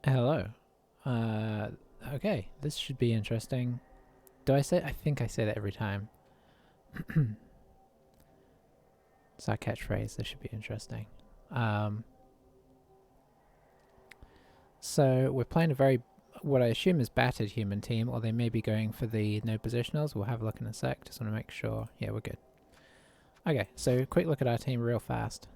Hello. Uh, okay, this should be interesting. Do I say? I think I say that every time. It's our catchphrase. This should be interesting. Um, so we're playing a very, what I assume is battered human team, or they may be going for the no positionals. We'll have a look in a sec. Just want to make sure. Yeah, we're good. Okay, so quick look at our team real fast.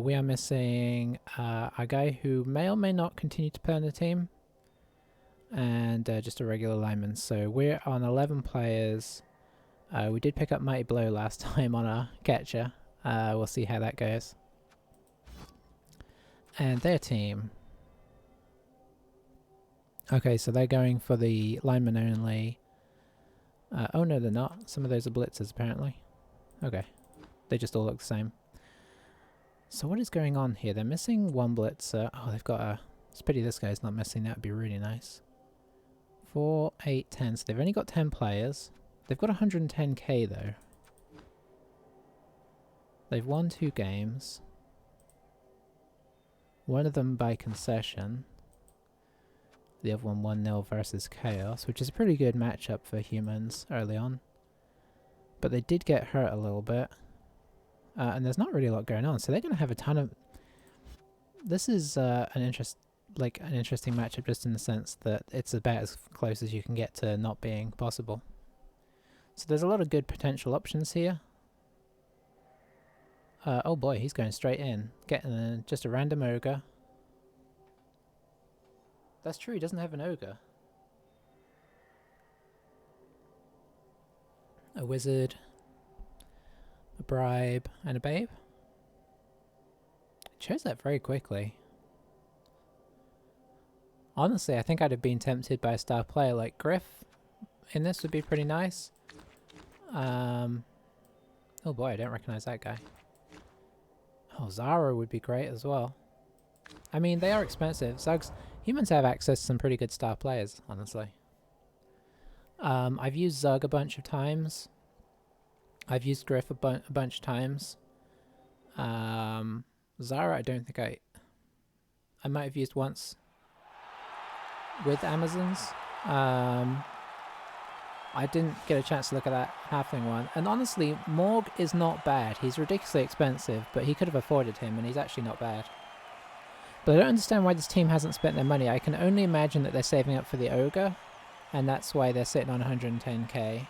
We are missing a guy who may or may not continue to play on the team, and just a regular lineman. So we're on 11 players. We did pick up Mighty Blow last time on our catcher. We'll see how that goes. And their team. Okay, so they're going for the lineman only. Oh no, they're not. Some of those are blitzers apparently. Okay, they just all look the same. So what is going on here? They're missing one blitzer. Oh, they've got a... It's a pity this guy's not missing. That would be really nice. 4, 8, 10. So they've only got 10 players. They've got 110k though. They've won 2 games. One of them by concession. The other one 1-0 versus Chaos, which is a pretty good matchup for humans early on. But they did get hurt a little bit. And there's not really a lot going on, so they're going to have a ton of... This is an interesting matchup just in the sense that it's about as close as you can get to not being possible. So there's a lot of good potential options here. Oh boy, he's going straight in. Getting just a random ogre. That's true, he doesn't have an ogre. A wizard. A bribe. And a babe. It chose that very quickly. Honestly, I think I'd have been tempted by a star player like Griff. In this would be pretty nice. Oh boy, I don't recognize that guy. Oh, Zara would be great as well. I mean, they are expensive. Zugs, humans have access to some pretty good star players, honestly. I've used Zug a bunch of times. I've used Griff a bunch of times. Zara, I don't think I might have used once with Amazons. I didn't get a chance to look at that halfling one. And honestly, Morg is not bad. He's ridiculously expensive, but he could have afforded him, and he's actually not bad. But I don't understand why this team hasn't spent their money. I can only imagine that they're saving up for the ogre, and that's why they're sitting on 110k.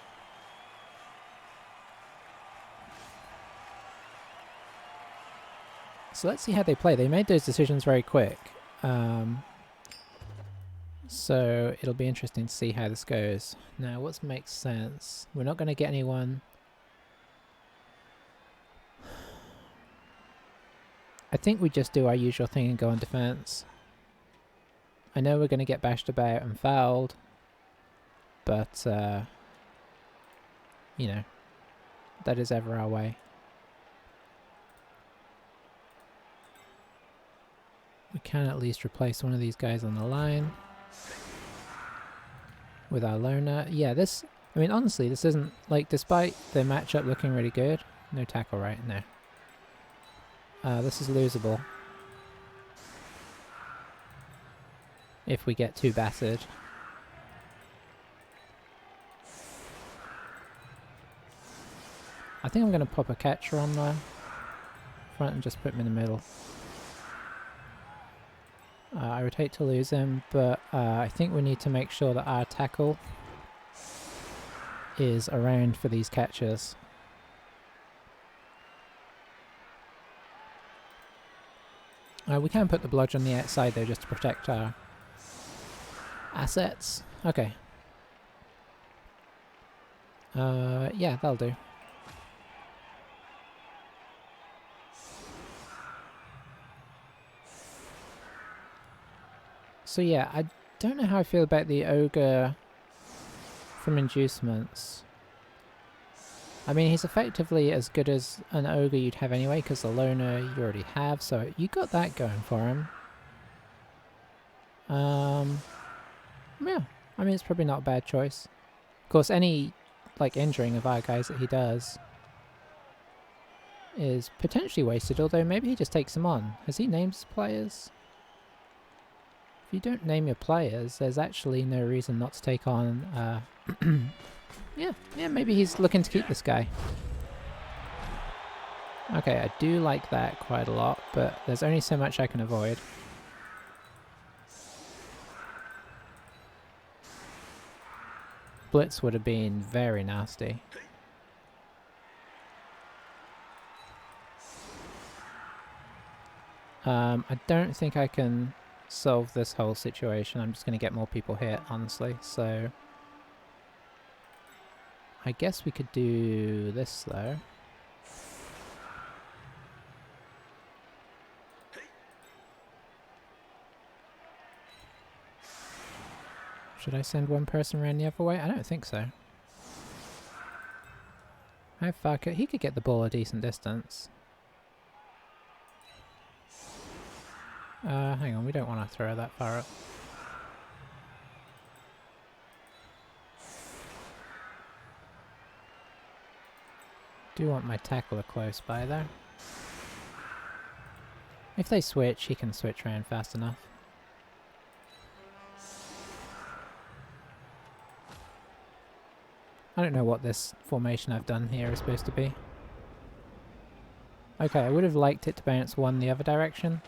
So let's see how they play. They made those decisions very quick. So it'll be interesting to see how this goes. Now, what makes sense? We're not going to get anyone... I think we just do our usual thing and go on defense. I know we're going to get bashed about and fouled, but, you know, that is ever our way. We can at least replace one of these guys on the line with our loner. Yeah, this... I mean, honestly, this isn't... Like, despite the matchup looking really good... No tackle, right? No. This is losable. If we get too battered. I think I'm going to pop a catcher on the front and just put him in the middle. I would hate to lose him, but I think we need to make sure that our tackle is around for these catches. We can put the blodge on the outside though, just to protect our assets. Okay. Yeah, that'll do. So yeah, I don't know how I feel about the ogre from inducements. I mean, he's effectively as good as an ogre you'd have anyway, because the loner you already have, so you got that going for him. Yeah, I mean, it's probably not a bad choice. Of course, any, like, injuring of our guys that he does is potentially wasted, although maybe he just takes them on. Has he named his players? If you don't name your players, there's actually no reason not to take on, yeah, maybe he's looking to keep this guy. Okay, I do like that quite a lot, but there's only so much I can avoid. Blitz would have been very nasty. I don't think I can solve this whole situation. I'm just going to get more people hit, honestly, so... I guess we could do this, though. Should I send one person around the other way? I don't think so. How far could... He could get the ball a decent distance. Hang on, we don't want to throw that far up. Do want my tackler close by there. If they switch, he can switch around fast enough. I don't know what this formation I've done here is supposed to be. Okay, I would have liked it to bounce one the other direction,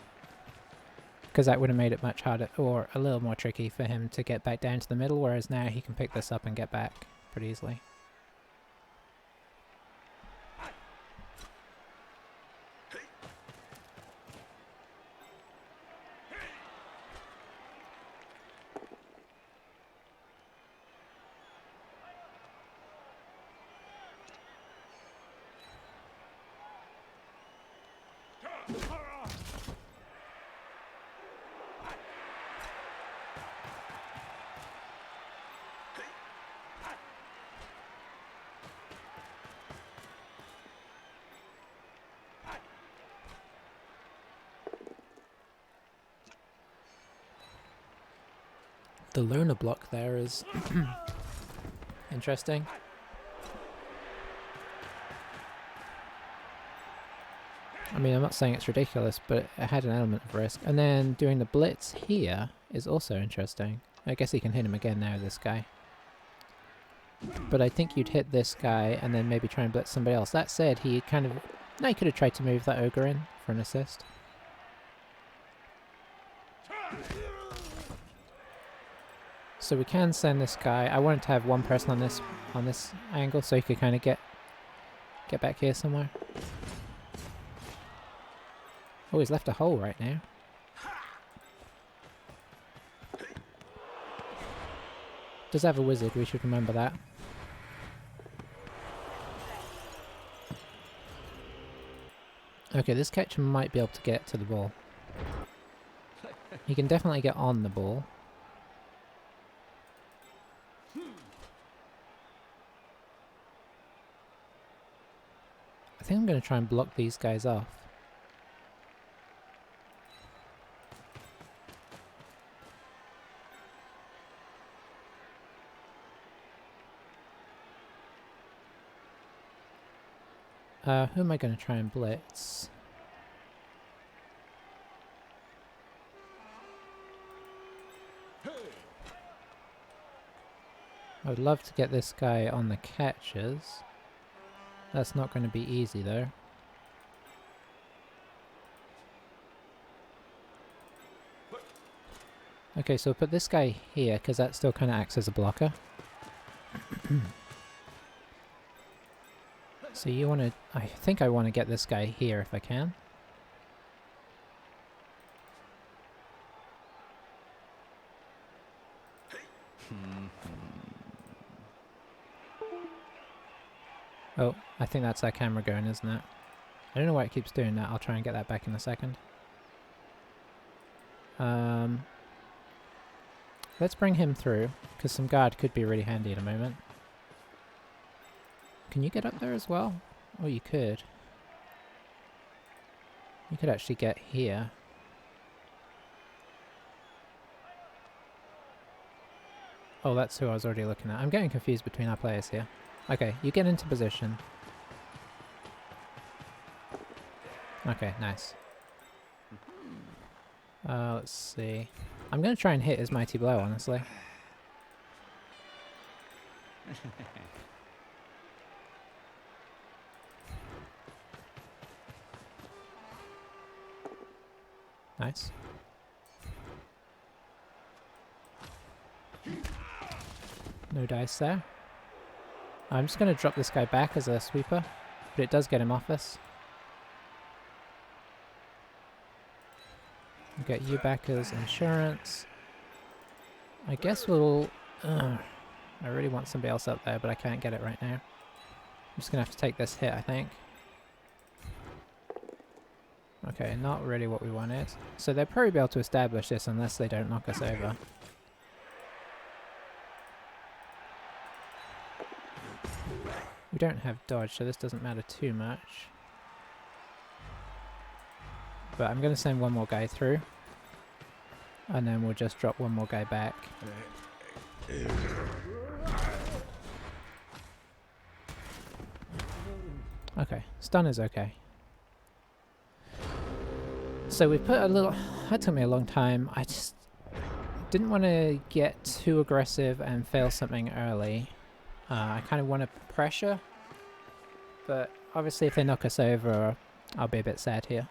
because that would have made it much harder, or a little more tricky for him to get back down to the middle, whereas now he can pick this up and get back pretty easily. The Luna block there is interesting. I mean, I'm not saying it's ridiculous, but it had an element of risk. And then doing the blitz here is also interesting. I guess he can hit him again now, this guy. But I think you'd hit this guy and then maybe try and blitz somebody else. That said, he kind of... No, he could have tried to move that ogre in for an assist. So we can send this guy. I wanted to have one person on this angle so he could kind of get back here somewhere. Oh, he's left a hole right now. Does have a wizard, we should remember that. Okay, this catcher might be able to get to the ball. He can definitely get on the ball. I think I'm going to try and block these guys off. Who am I going to try and blitz? I would love to get this guy on the catches. That's not going to be easy though. Okay, so put this guy here because that still kind of acts as a blocker. So you want to... I think I want to get this guy here if I can. Oh, I think that's that camera going, isn't it? I don't know why it keeps doing that. I'll try and get that back in a second. Let's bring him through, because some guard could be really handy in a moment. Can you get up there as well? Oh, you could. You could actually get here. Oh, that's who I was already looking at. I'm getting confused between our players here. Okay, you get into position. Okay, nice. Let's see. I'm going to try and hit his mighty blow, honestly. Nice. No dice there. I'm just going to drop this guy back as a sweeper, but it does get him off us. We'll get you back as insurance. I guess we'll... I really want somebody else up there, but I can't get it right now. I'm just going to have to take this hit, I think. Okay, not really what we wanted. So they'll probably be able to establish this unless they don't knock us over. We don't have dodge, so this doesn't matter too much. But I'm going to send one more guy through. And then we'll just drop one more guy back. Okay, stun is okay. So we put a little... That took me a long time. I just didn't want to get too aggressive and fail something early. I kind of want to pressure. But obviously if they knock us over, I'll be a bit sad here.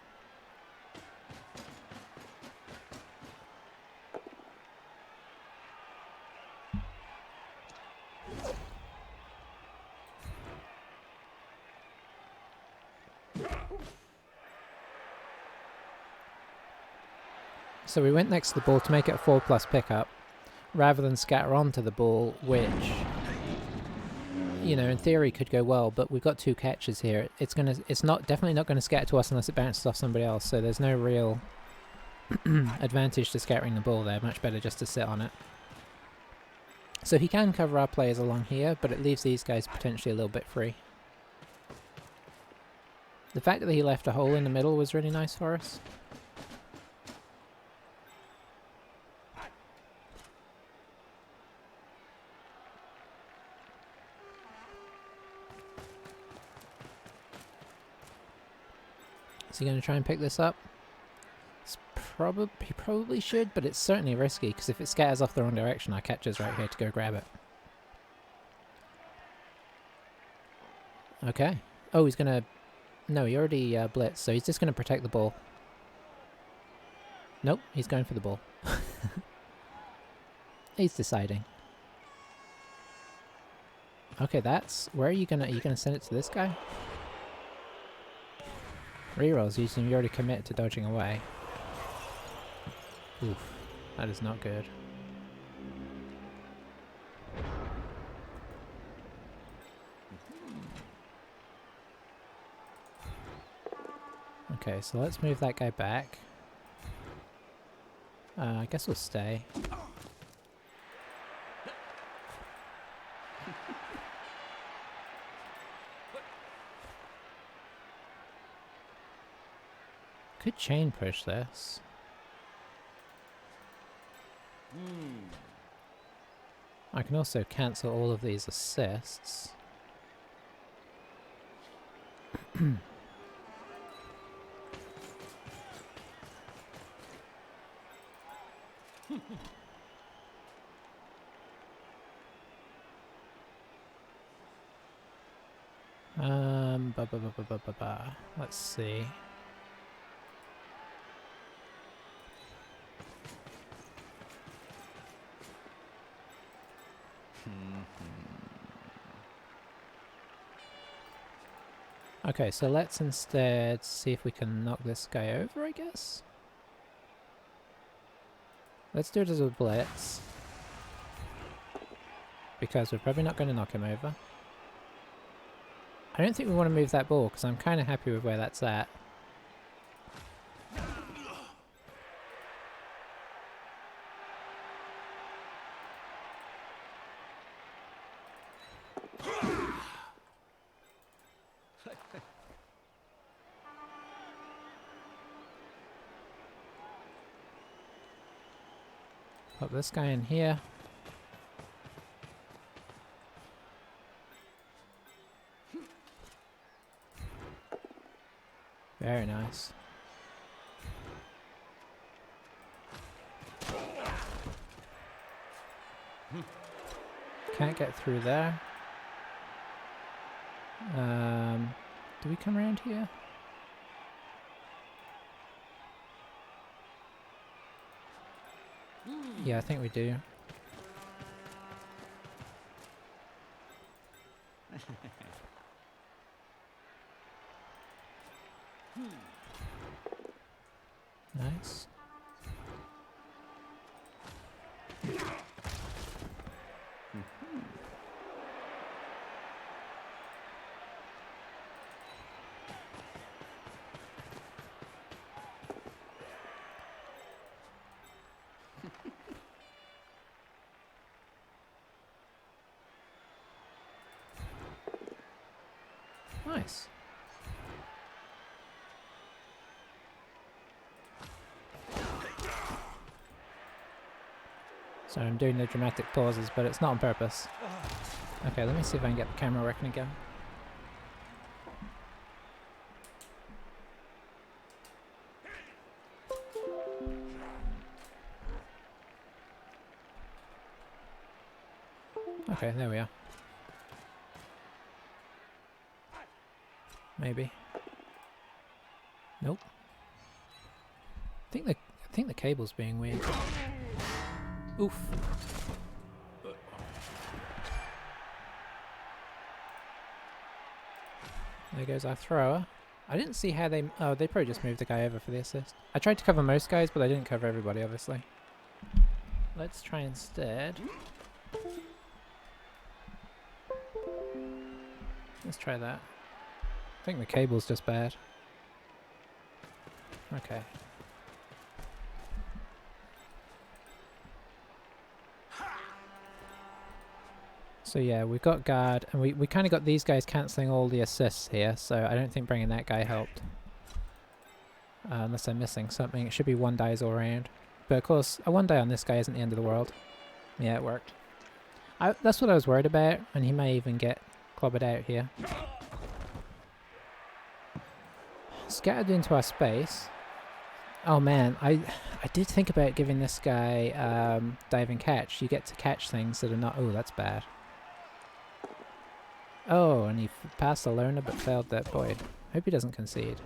So we went next to the ball to make it a 4+ pickup, rather than scatter onto the ball, which, you know, in theory could go well, but we've got 2 catches here. It's definitely not gonna scatter to us unless it bounces off somebody else, so there's no real advantage to scattering the ball there, much better just to sit on it. So he can cover our players along here, but it leaves these guys potentially a little bit free. The fact that he left a hole in the middle was really nice for us. Is he going to try and pick this up? He probably should, but it's certainly risky, because if it scatters off the wrong direction, our catcher's right here to go grab it. Okay. Oh, he's going to... No, he already blitzed, so he's just going to protect the ball. Nope, he's going for the ball. He's deciding. Okay, that's... Where are you going to send it to this guy? Rerolls using you already commit to dodging away. Oof, that is not good. Okay, so let's move that guy back. I guess we'll stay. Could chain push this. I can also cancel all of these assists. Let's see. Okay, so let's instead see if we can knock this guy over, I guess. Let's do it as a blitz. Because we're probably not going to knock him over. I don't think we want to move that ball, because I'm kind of happy with where that's at. Put this guy in here. Very nice. Can't get through there. Do we come around here? Yeah, I think we do. Nice. Nice. So I'm doing the dramatic pauses, but it's not on purpose. Okay, let me see if I can get the camera working again. Okay, there we are. Maybe. Nope. I think the cable's being weird. Oof. There goes our thrower. I didn't see how they... Oh, they probably just moved the guy over for the assist. I tried to cover most guys, but I didn't cover everybody, obviously. Let's try instead. Let's try that. I think the cable's just bad. Okay. So yeah, we've got guard, and we kind of got these guys cancelling all the assists here, so I don't think bringing that guy helped. Unless I'm missing something. It should be one dies all around. But of course, a one die on this guy isn't the end of the world. Yeah, it worked. That's what I was worried about, and he may even get clobbered out here. Scattered into our space. Oh man, I did think about giving this guy dive and catch. You get to catch things that are not... Oh, that's bad. Oh, and he passed the learner but failed that void. Hope he doesn't concede.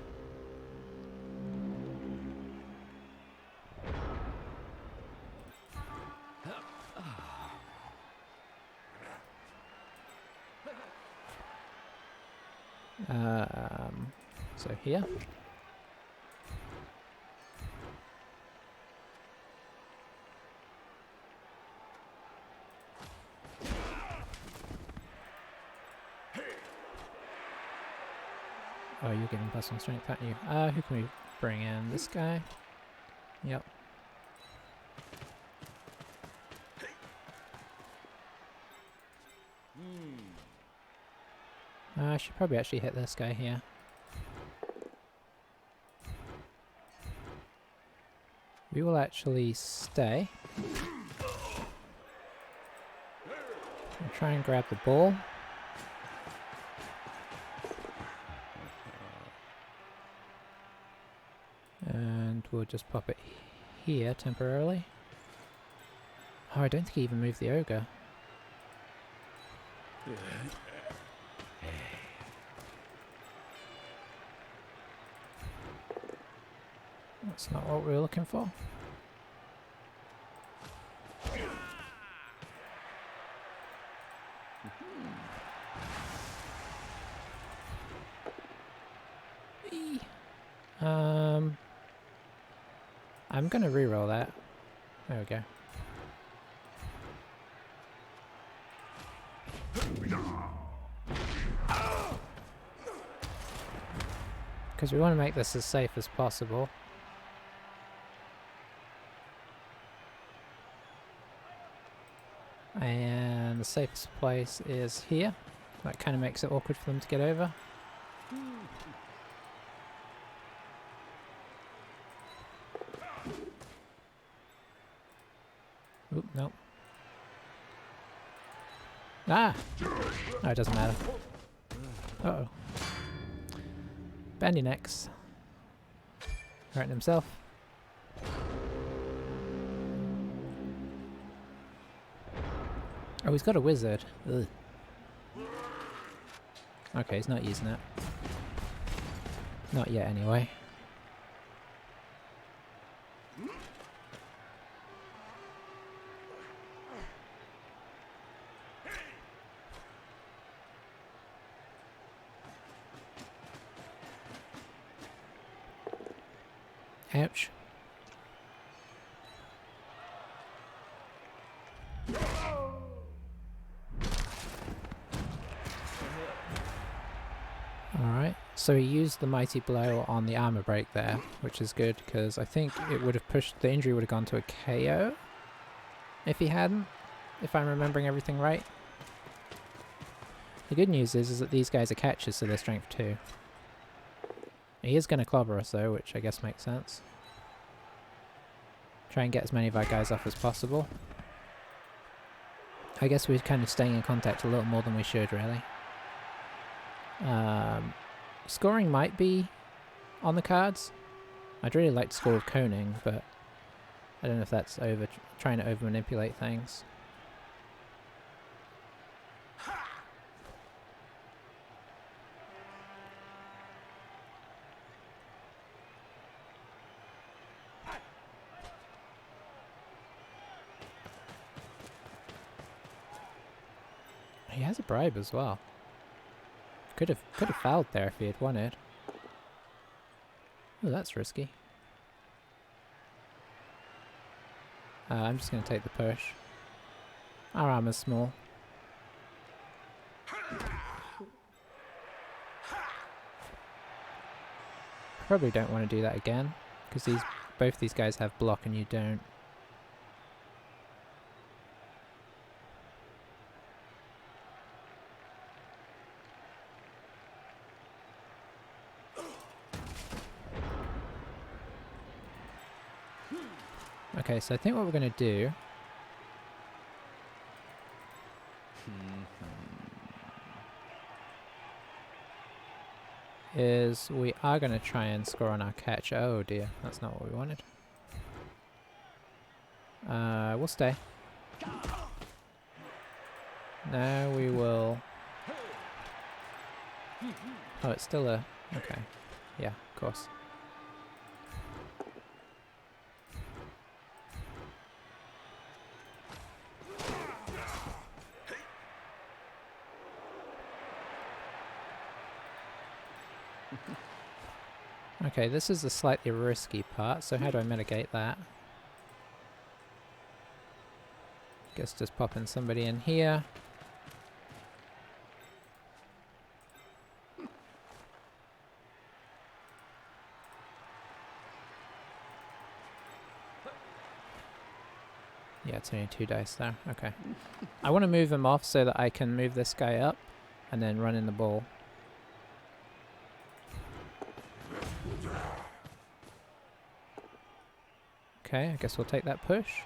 So here. Oh, you're getting +1 strength, aren't you? Who can we bring in? This guy? Yep. I should probably actually hit this guy here. We will actually stay. And try and grab the ball. And we'll just pop it here temporarily. Oh, I don't think he even moved the ogre. That's not what we were looking for. I'm gonna reroll that. There we go. Because we want to make this as safe as possible. And the safest place is here. That kind of makes it awkward for them to get over. Oop, nope. Ah! No, it doesn't matter. Uh-oh. Bandy Necks. Hurting himself. Oh, he's got a wizard. Ugh. Okay, he's not using it. Not yet, anyway. Ouch. Alright, so he used the mighty blow on the armor break there, which is good because I think it would have pushed, the injury would have gone to a KO if he hadn't, if I'm remembering everything right. The good news is that these guys are catchers, so they're strength 2. He is going to clobber us though, which I guess makes sense. Try and get as many of our guys off as possible. I guess we're kind of staying in contact a little more than we should, really. Scoring might be on the cards. I'd really like to score with coning, but I don't know if that's trying to over-manipulate things. He has a bribe as well. Could have fouled there if he had wanted. Oh, that's risky. I'm just going to take the push. Our armor's small. Probably don't want to do that again, because both these guys have block and you don't. Okay, so I think what we're going to do is we are going to try and score on our catch. Oh dear, that's not what we wanted. We'll stay. Now we will... Oh, it's still a... Okay. Yeah, of course. Okay, this is the slightly risky part, so how do I mitigate that? Guess just popping somebody in here. Yeah, it's only 2 dice there. Okay. I want to move him off so that I can move this guy up and then run in the ball. Okay, I guess we'll take that push.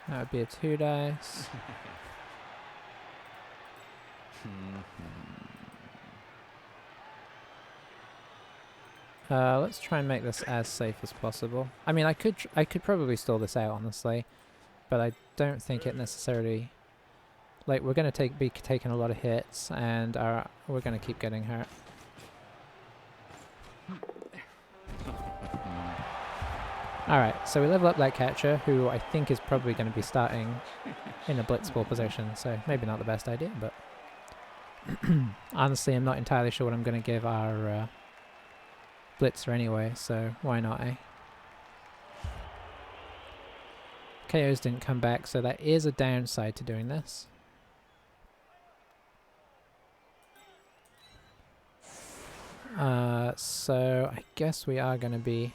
That would be a 2 dice. Let's try and make this as safe as possible. I mean, I could probably stall this out, honestly, but I don't think it necessarily... Like, we're going to be taking a lot of hits, and we're going to keep getting hurt. Alright, so we level up that catcher, who I think is probably going to be starting in a blitzball position, so maybe not the best idea, but... Honestly, I'm not entirely sure what I'm going to give our blitzer anyway, so why not, eh? KOs didn't come back, so that is a downside to doing this. So I guess we are going to be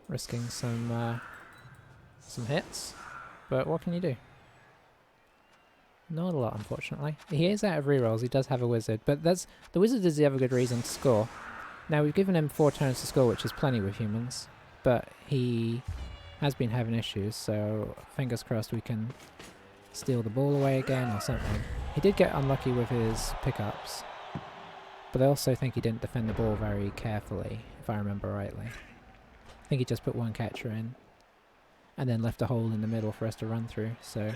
risking some hits, but what can you do? Not a lot, unfortunately. He is out of rerolls. He does have a wizard, but the wizard is the other good reason to score. Now we've given him 4 turns to score, which is plenty with humans, but he has been having issues. So fingers crossed we can steal the ball away again or something. He did get unlucky with his pickups, but I also think he didn't defend the ball very carefully, if I remember rightly. think he just put one catcher in. And then left a hole in the middle for us to run through, so...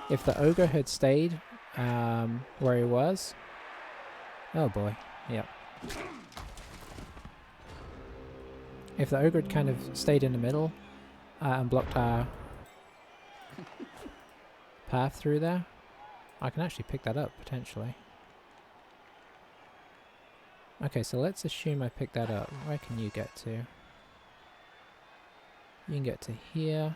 If the ogre had stayed where he was... Oh boy, yep. If the ogre had kind of stayed in the middle and blocked our path through there, I can actually pick that up, potentially. Okay, so let's assume I picked that up. Where can you get to? You can get to here.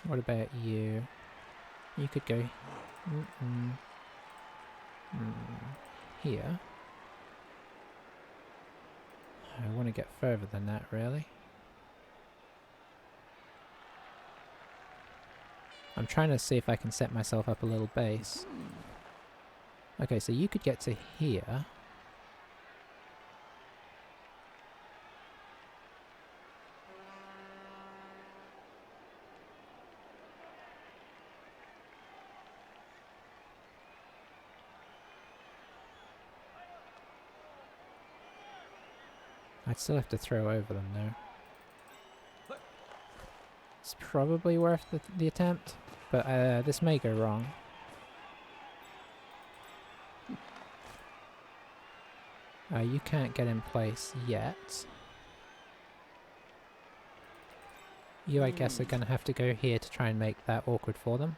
What about you? You could go here. I want to get further than that, really. I'm trying to see if I can set myself up a little base. Okay, so you could get to here. I'd still have to throw over them though. It's probably worth the attempt, but this may go wrong. You can't get in place yet. You, I guess, are going to have to go here to try and make that awkward for them.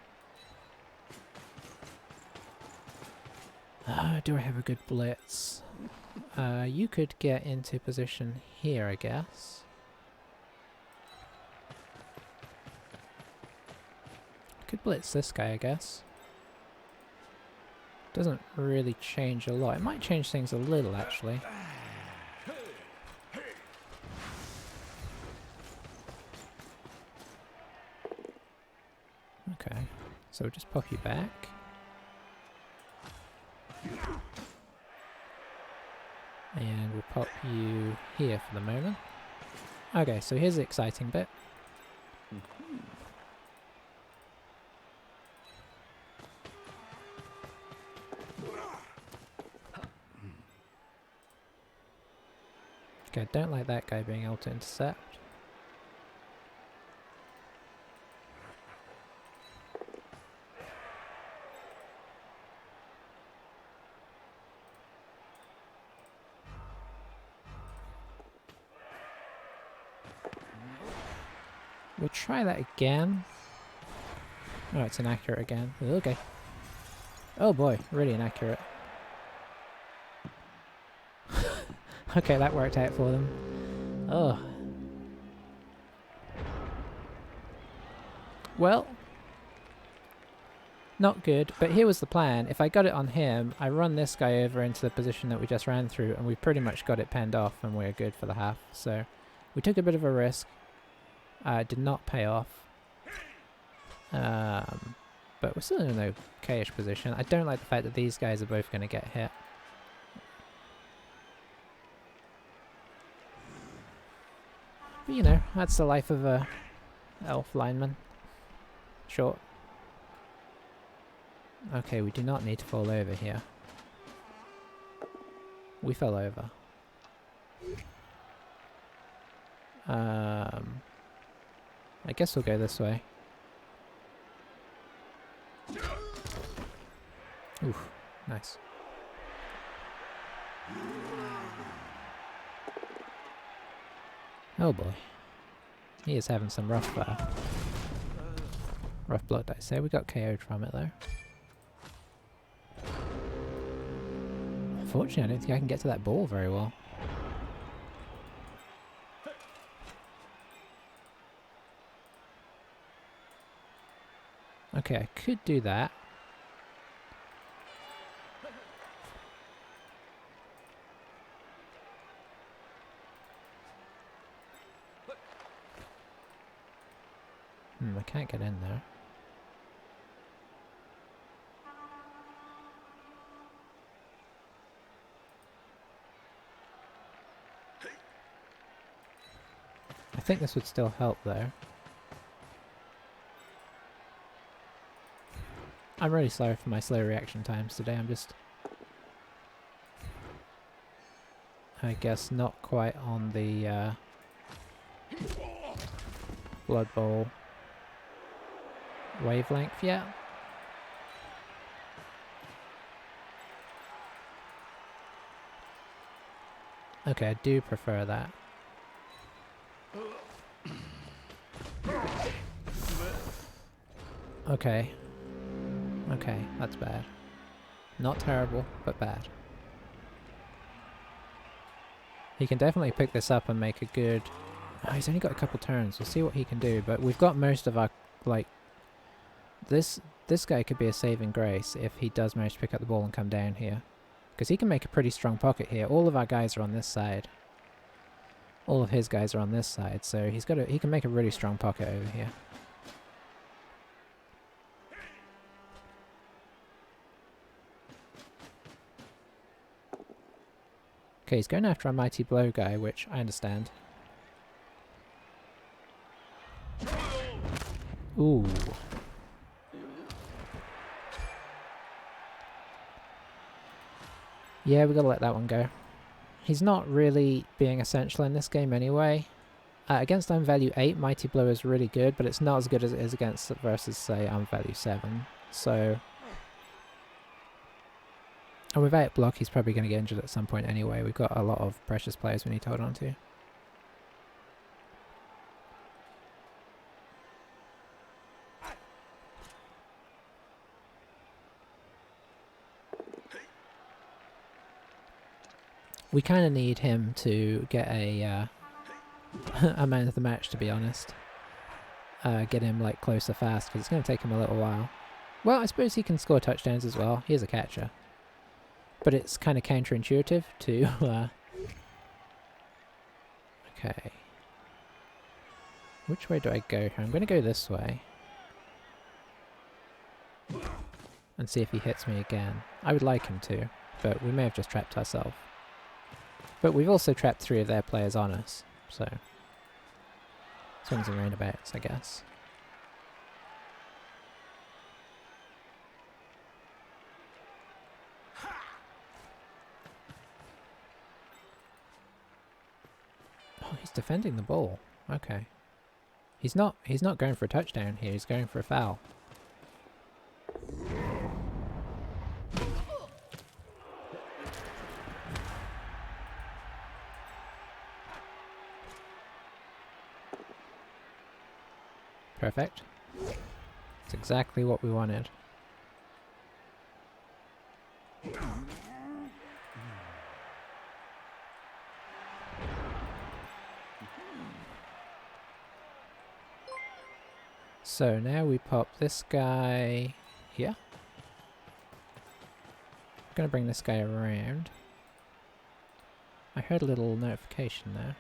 Do I have a good blitz? You could get into position here, I guess. Could blitz this guy, I guess. Doesn't really change a lot. It might change things a little, actually. Okay, so we'll just pop you back. And we'll pop you here for the moment. Okay, so here's the exciting bit. Okay, I don't like that guy being able to intercept. We'll try that again. Oh, it's inaccurate again. Okay. Oh boy, really inaccurate. Okay, that worked out for them. Oh. Well, not good, but here was the plan. If I got it on him, I run this guy over into the position that we just ran through, and we pretty much got it penned off, and we're good for the half. So, we took a bit of a risk. It did not pay off. But we're still in an okay-ish position. I don't like the fact that these guys are both going to get hit. But you know, that's the life of a elf lineman. Short. Okay, we do not need to fall over here. We fell over. I guess we'll go this way. Oof, nice. Oh boy. He is having some rough blood dice there. We got KO'd from it though. Unfortunately, I don't think I can get to that ball very well. Okay, I could do that. I can't get in there. I think this would still help though. I'm really sorry for my slow reaction times today. I'm just, I guess, not quite on the Blood Bowl wavelength yet. Okay, I do prefer that. Okay. Okay, that's bad. Not terrible, but bad. He can definitely pick this up and make a good... Oh, he's only got a couple turns. We'll see what he can do, but we've got most of our, like... This guy could be a saving grace if he does manage to pick up the ball and come down here. Because he can make a pretty strong pocket here. All of our guys are on this side. All of his guys are on this side, so he can make a really strong pocket over here. Okay, he's going after our Mighty Blow guy, which I understand. Ooh. Yeah, we gotta let that one go. He's not really being essential in this game anyway. Against Arm Value 8, Mighty Blow is really good, but it's not as good as it is against versus, say, Arm Value 7. So... And without block, he's probably going to get injured at some point anyway. We've got a lot of precious players we need to hold on to. We kind of need him to get a a man of the match, to be honest. Get him like closer fast, because it's going to take him a little while. Well, I suppose he can score touchdowns as well. He is a catcher. But it's kind of counterintuitive to... Okay. Which way do I go here? I'm going to go this way. And see if he hits me again. I would like him to, but we may have just trapped ourselves. But we've also trapped 3 of their players on us, so... Swings and roundabouts, I guess. Oh, he's defending the ball. Okay. He's not going for a touchdown here, he's going for a foul. Perfect. That's exactly what we wanted. So now we pop this guy here. I'm gonna bring this guy around. I heard a little notification there.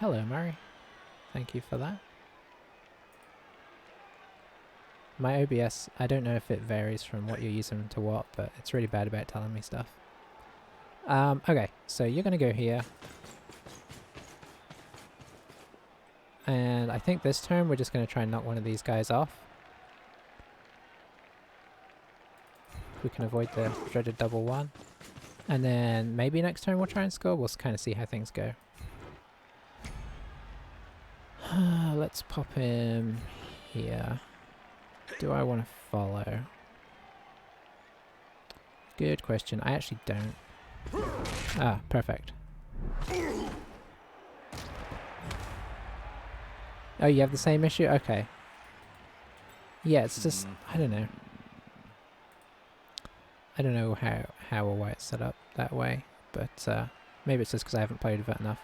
Hello Murray. Thank you for that. My OBS, I don't know if it varies from what you're using to what, but it's really bad about telling me stuff. Okay, so you're gonna go here. And I think this turn we're just gonna try and knock one of these guys off. We can avoid the dreaded double one. And then maybe next turn we'll try and score. We'll kind of see how things go. Let's pop him here. Do I want to follow? Good question. I actually don't. Ah, perfect. Oh, you have the same issue? Okay. Yeah, it's just... I don't know. I don't know how or why it's set up that way, but maybe it's just because I haven't played with it enough.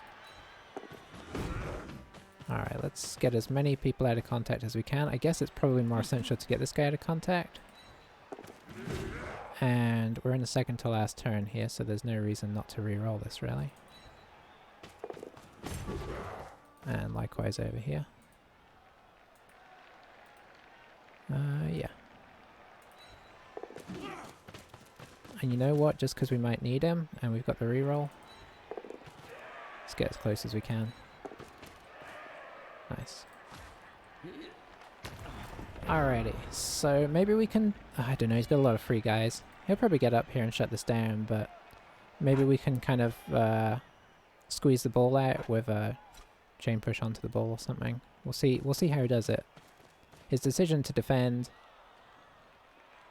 Alright, let's get as many people out of contact as we can. I guess it's probably more essential to get this guy out of contact. And we're in the second to last turn here, so there's no reason not to re-roll this, really. And likewise over here. Yeah. And you know what? Just because we might need him, and we've got the re-roll, let's get as close as we can. Nice. Alrighty, so maybe we can... I don't know, he's got a lot of free guys. He'll probably get up here and shut this down, but maybe we can kind of squeeze the ball out with a chain push onto the ball or something. We'll see how he does it. His decision to defend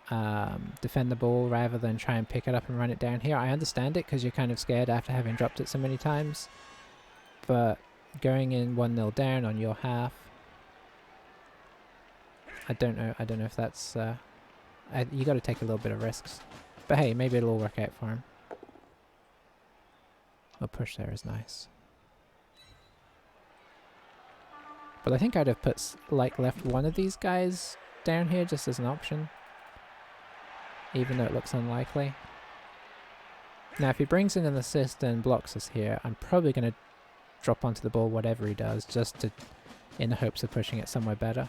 the ball rather than try and pick it up and run it down here, I understand it because you're kind of scared after having dropped it so many times, but going in 1-0 down on your half, I don't know if that's you got to take a little bit of risks, but hey, maybe it'll all work out for him. A push there is nice, but I think I'd have left one of these guys down here just as an option, even though it looks unlikely. Now if he brings in an assist and blocks us here, I'm probably going to drop onto the ball whatever he does, just in the hopes of pushing it somewhere better.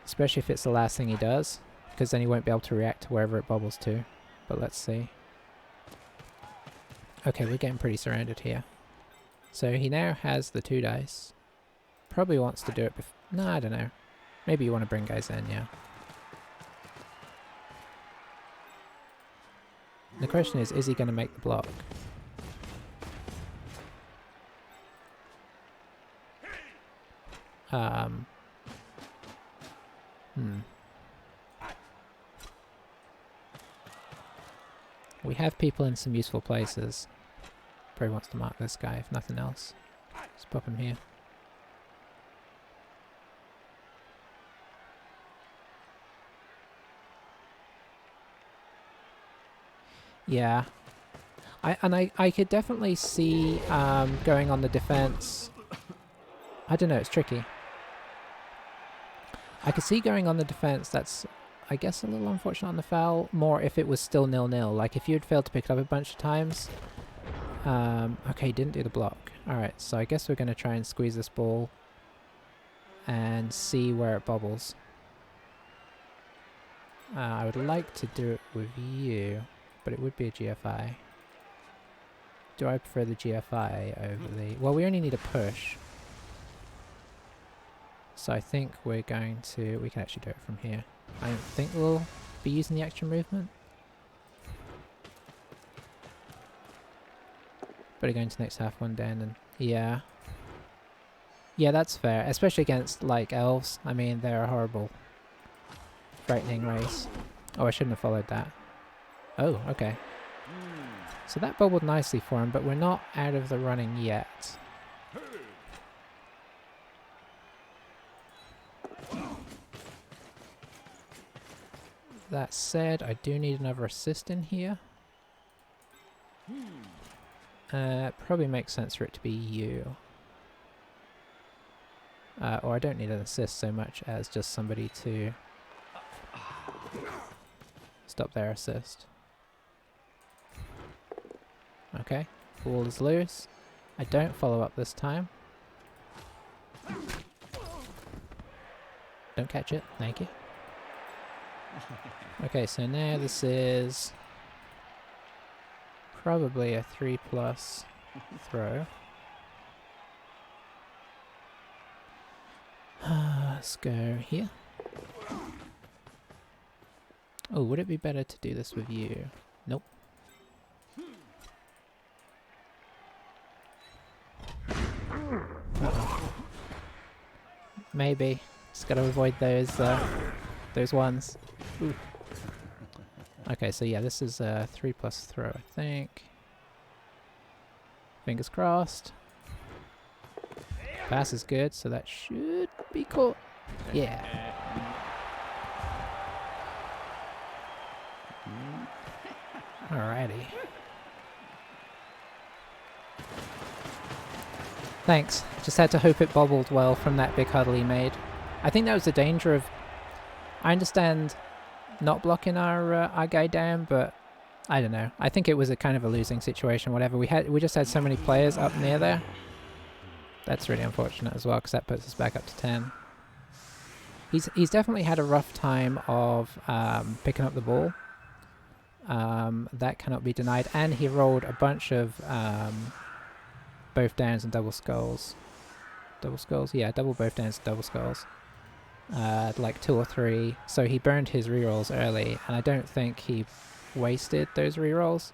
Especially if it's the last thing he does, because then he won't be able to react to wherever it bobbles to. But let's see. Okay, we're getting pretty surrounded here. So he now has the 2 dice. Probably wants to do it before... No, I don't know. Maybe you want to bring guys in, yeah. The question is he going to make the block? We have people in some useful places. Probably wants to mark this guy if nothing else. Let's pop him here. Yeah. I could definitely see going on the defense. I don't know, it's tricky. I could see going on the defense. That's, I guess, a little unfortunate on the foul. More if it was still 0-0. Like if you'd failed to pick it up a bunch of times. Okay, didn't do the block. Alright, so I guess we're going to try and squeeze this ball and see where it bobbles. I would like to do it with you, but it would be a GFI. Do I prefer the GFI over the... Well, we only need a push. So I think we're going to... We can actually do it from here. I don't think we'll be using the extra movement. Better go into next half 1 down and... Yeah. Yeah, that's fair. Especially against, like, elves. I mean, they're a horrible, frightening race. Oh, I shouldn't have followed that. Oh, okay. So that bubbled nicely for him, but we're not out of the running yet. That said, I do need another assist in here. Probably makes sense for it to be you. Or I don't need an assist so much as just somebody to stop their assist. Okay, ball is loose. I don't follow up this time. Don't catch it, thank you. Okay, so now this is probably a 3+ throw. Let's go here. Oh, would it be better to do this with you? Nope. Maybe. Just gotta avoid those ones. Ooh. Okay, so yeah, this is a 3+ throw, I think. Fingers crossed. Pass is good, so that should be caught. Yeah. Alrighty. Thanks. Just had to hope it bobbled well from that big huddle he made. I think that was the danger of... I understand not blocking our guy down, but I don't know. I think it was a kind of a losing situation, whatever. We just had so many players up near there. That's really unfortunate as well, because that puts us back up to 10. He's definitely had a rough time of picking up the ball. That cannot be denied. And he rolled a bunch of both downs and double skulls Double skulls? Yeah, double both downs, double skulls. Like 2 or 3. So he burned his rerolls early, and I don't think he wasted those rerolls.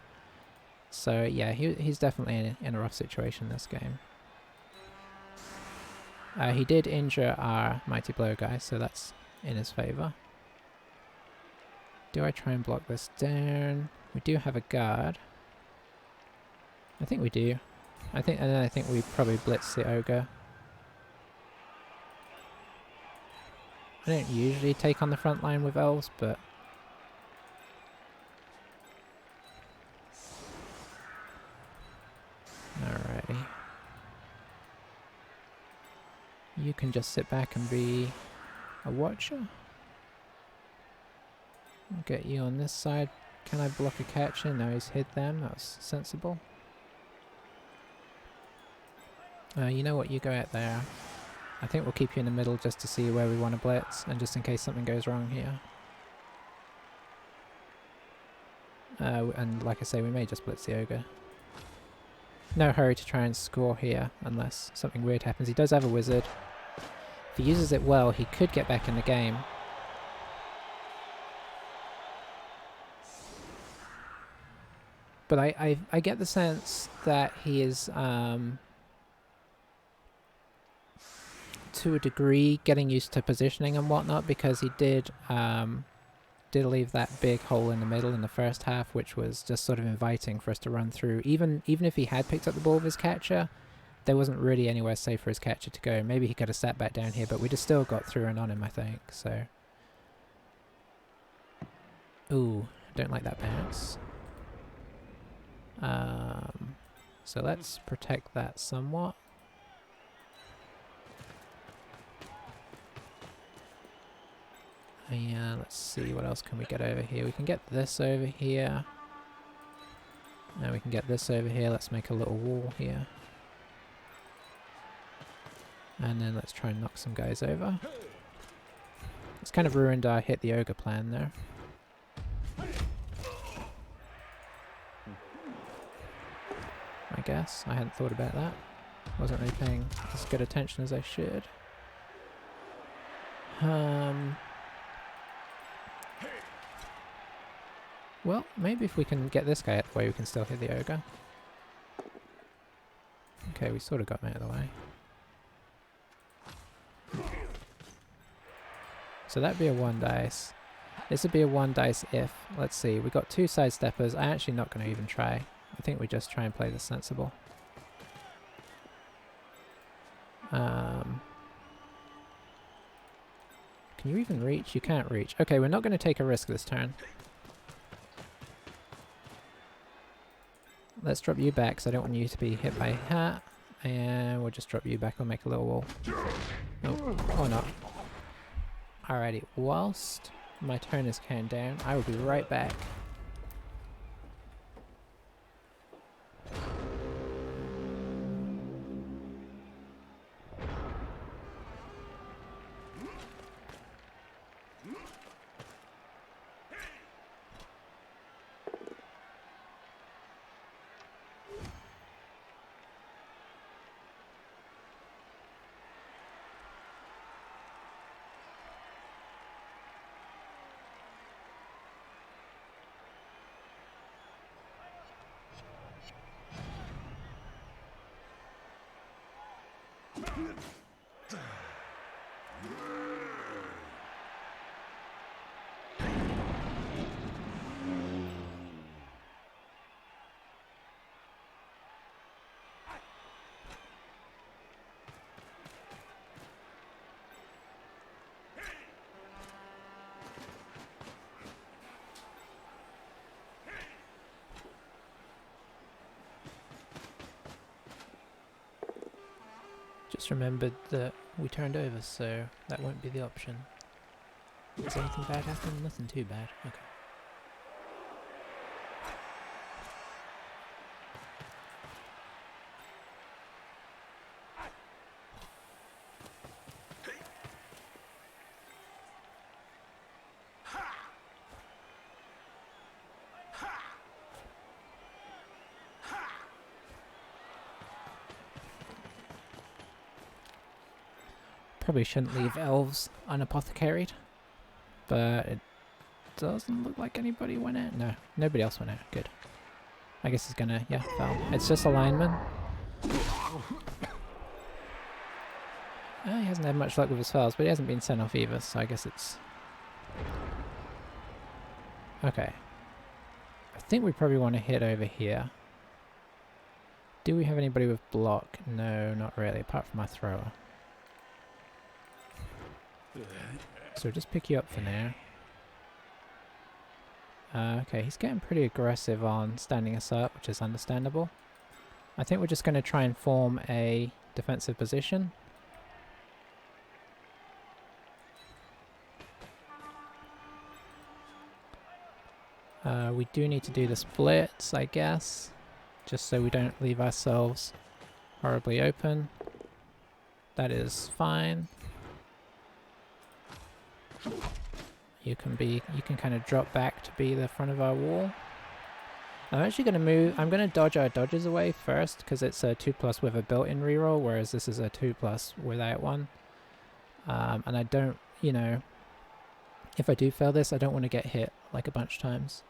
So yeah, he's definitely in a rough situation this game. He did injure our Mighty Blow guy, so that's in his favour. Do I try and block this down? We do have a guard. I think we do. And then I think we probably blitz the ogre. I don't usually take on the front line with elves, but alrighty. You can just sit back and be a watcher. I'll get you on this side. Can I block a catcher? No, he's hid them. That was sensible. You know what? You go out there. I think we'll keep you in the middle just to see where we want to blitz, and just in case something goes wrong here. And like I say, we may just blitz the ogre. No hurry to try and score here, unless something weird happens. He does have a wizard. If he uses it well, he could get back in the game. But I get the sense that he is, to a degree, getting used to positioning and whatnot, because he did leave that big hole in the middle in the first half, which was just sort of inviting for us to run through. Even if he had picked up the ball with his catcher, there wasn't really anywhere safe for his catcher to go. Maybe he could have sat back down here, but we'd have still got through and on him, I think. So, ooh, don't like that bounce. So let's protect that somewhat. Yeah, let's see, what else can we get over here? We can get this over here. And we can get this over here. Let's make a little wall here. And then let's try and knock some guys over. It's kind of ruined our hit the ogre plan there. I guess. I hadn't thought about that. Wasn't really paying as good attention as I should. Well, maybe if we can get this guy out of the way, we can still hit the ogre. Okay, we sort of got him out of the way. So that'd be a 1 dice. This would be a 1 dice if, let's see, we got 2 sidesteppers. I'm actually not going to even try. I think we just try and play this sensible. Can you even reach? You can't reach. Okay, we're not going to take a risk this turn. Let's drop you back, because I don't want you to be hit by a hat. And we'll just drop you back. We'll make a little wall. Oh, or not. Alrighty, whilst my turn is counting down, I will be right back. Just remembered that we turned over, so that won't be the option. Does anything bad happen? Nothing too bad. Okay. Probably shouldn't leave elves unapothecaried, but it doesn't look like anybody went out. No, nobody else went out. Good. I guess he's gonna, yeah, foul. It's just a lineman. He hasn't had much luck with his fouls, but he hasn't been sent off either, so I guess it's... Okay. I think we probably want to hit over here. Do we have anybody with block? No, not really, apart from our thrower. So we'll just pick you up for now. Okay, he's getting pretty aggressive on standing us up, which is understandable. I think we're just going to try and form a defensive position. We do need to do the splits, I guess, just so we don't leave ourselves horribly open. That is fine. You can kind of drop back to be the front of our wall. I'm actually going to move, I'm going to dodge our dodges away first, because it's a 2+ with a built-in reroll, whereas this is a 2+ without one. And I don't, you know, if I do fail this, I don't want to get hit like a bunch of times.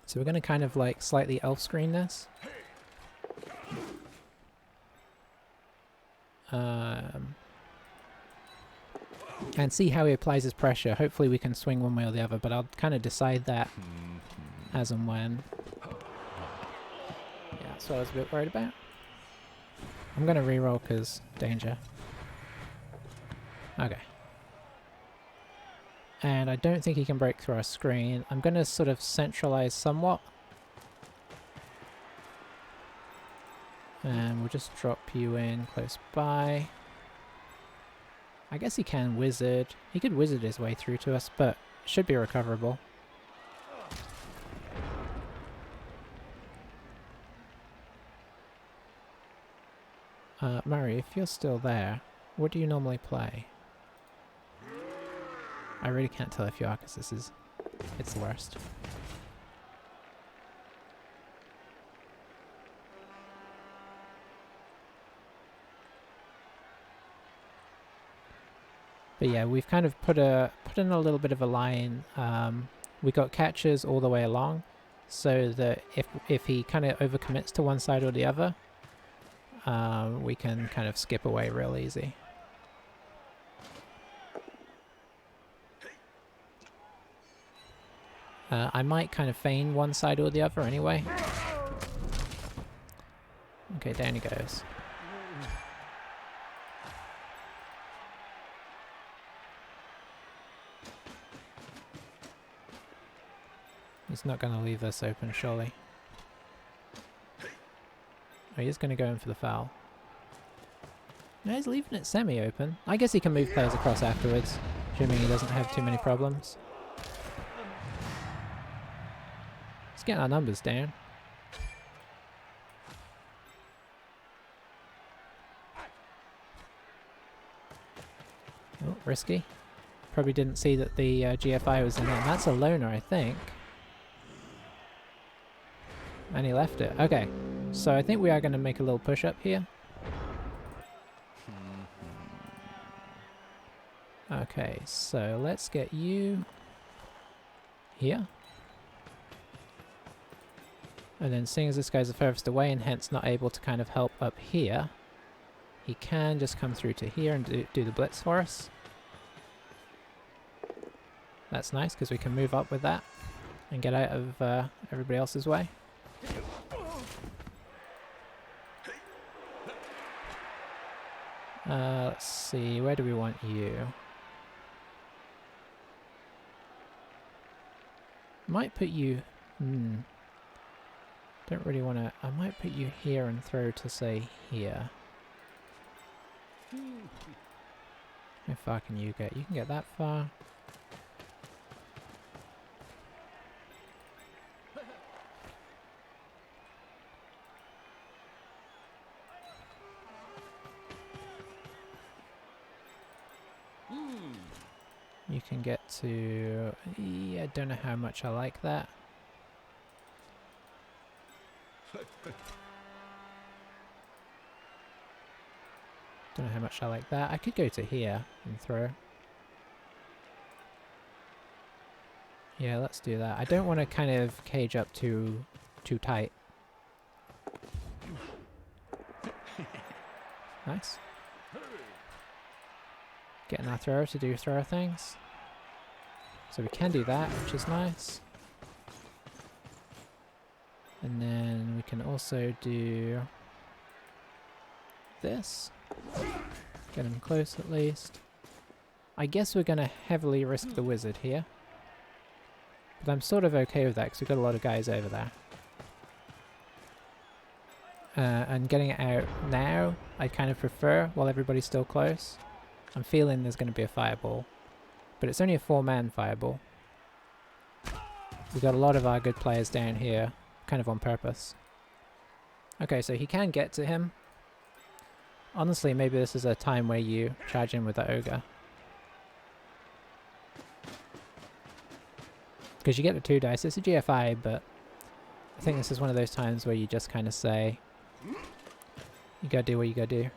So we're going to kind of like slightly elf screen this. And see how he applies his pressure. Hopefully we can swing one way or the other, but I'll kind of decide that as and when. Yeah, that's what I was a bit worried about. I'm going to reroll because danger. Okay. And I don't think he can break through our screen. I'm going to sort of centralize somewhat. And we'll just drop you in close by. I guess he can wizard. He could wizard his way through to us, but it should be recoverable. Murray, if you're still there, what do you normally play? I really can't tell if you are, because it's the worst. But yeah, we've kind of put in a little bit of a line. We got catches all the way along, so that if he kind of overcommits to one side or the other, we can kind of skip away real easy. I might kind of feign one side or the other anyway. Okay, down he goes. He's not going to leave this open, surely. Oh, he is going to go in for the foul. No, he's leaving it semi-open. I guess he can move players across afterwards, assuming he doesn't have too many problems. Let's get our numbers down. Oh, risky. Probably didn't see that the GFI was in there. That's a loner, I think. And he left it. Okay, so I think we are going to make a little push up here. Okay, so let's get you here. And then seeing as this guy's the furthest away and hence not able to kind of help up here, he can just come through to here and do the blitz for us. That's nice because we can move up with that and get out of everybody else's way. Let's see, where do we want you? Might put you... Don't really want to... I might put you here and throw to, say, here. How far can you get? You can get that far. You can get to... Yeah, I don't know how much I like that. Don't know how much I like that. I could go to here and throw. Yeah, let's do that. I don't want to kind of cage up too tight. Nice. Getting our thrower to do thrower things. So we can do that, which is nice. And then we can also do this. Get him close at least. I guess we're going to heavily risk the wizard here. But I'm sort of okay with that because we've got a lot of guys over there. And getting it out now, I kind of prefer while everybody's still close. I'm feeling there's going to be a fireball. But it's only a 4-man fireball. We've got a lot of our good players down here, kind of on purpose. Okay, so he can get to him. Honestly, maybe this is a time where you charge in with the ogre. Because you get the 2 dice, it's a GFI, but I think this is one of those times where you just kind of say, you gotta do what you gotta do.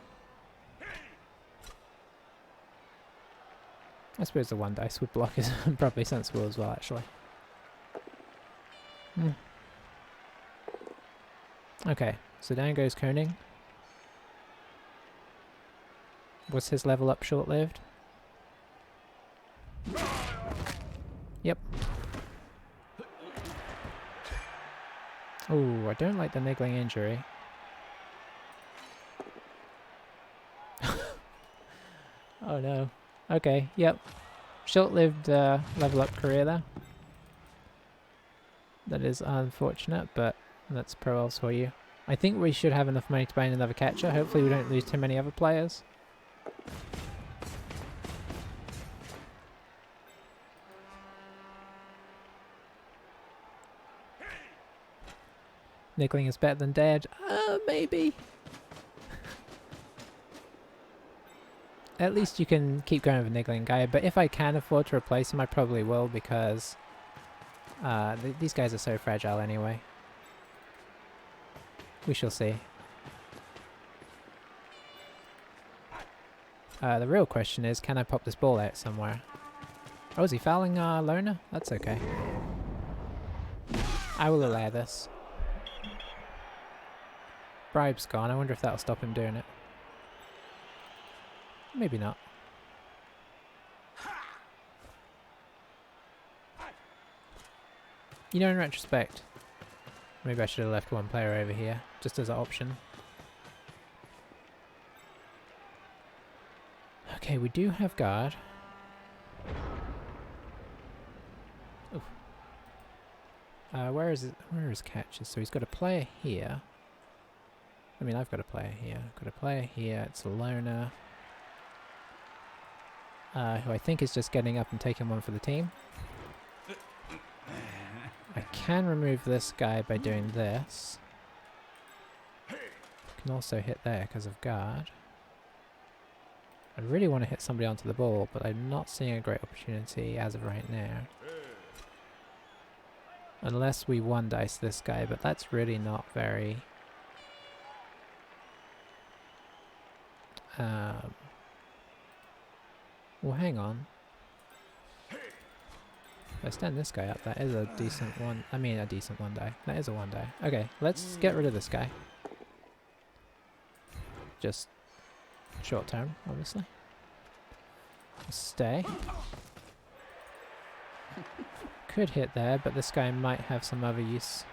I suppose the 1 dice would block is probably sensible as well, actually. Okay, so down goes Koning. Was his level up short-lived? Yep. Ooh, I don't like the niggling injury. Oh no. Okay, yep. Short-lived level up career there. That is unfortunate, but that's pro rolls for you. I think we should have enough money to buy another catcher. Hopefully we don't lose too many other players. Niggling is better than dead. Maybe. At least you can keep going with a niggling guy, but if I can afford to replace him, I probably will because these guys are so fragile anyway. We shall see. The real question is, can I pop this ball out somewhere? Oh, is he fouling Loner? That's okay. I will allow this. Bribe's gone. I wonder if that'll stop him doing it. Maybe not. You know, in retrospect, maybe I should have left 1 player over here, just as an option. Okay, we do have guard. Oof. Where is his catches? So he's got a player here. I mean, I've got a player here. I've got a player here. It's a loner. Who I think is just getting up and taking 1 for the team. I can remove this guy by doing this. Can also hit there because of guard. I really want to hit somebody onto the ball, but I'm not seeing a great opportunity as of right now. Unless we 1 dice this guy, but that's really not very... well, hang on. If I stand this guy up, that is a decent one. I mean, a decent 1 die. That is a 1 die. Okay, let's get rid of this guy. Just short term, obviously. Stay. Could hit there, but this guy might have some other use.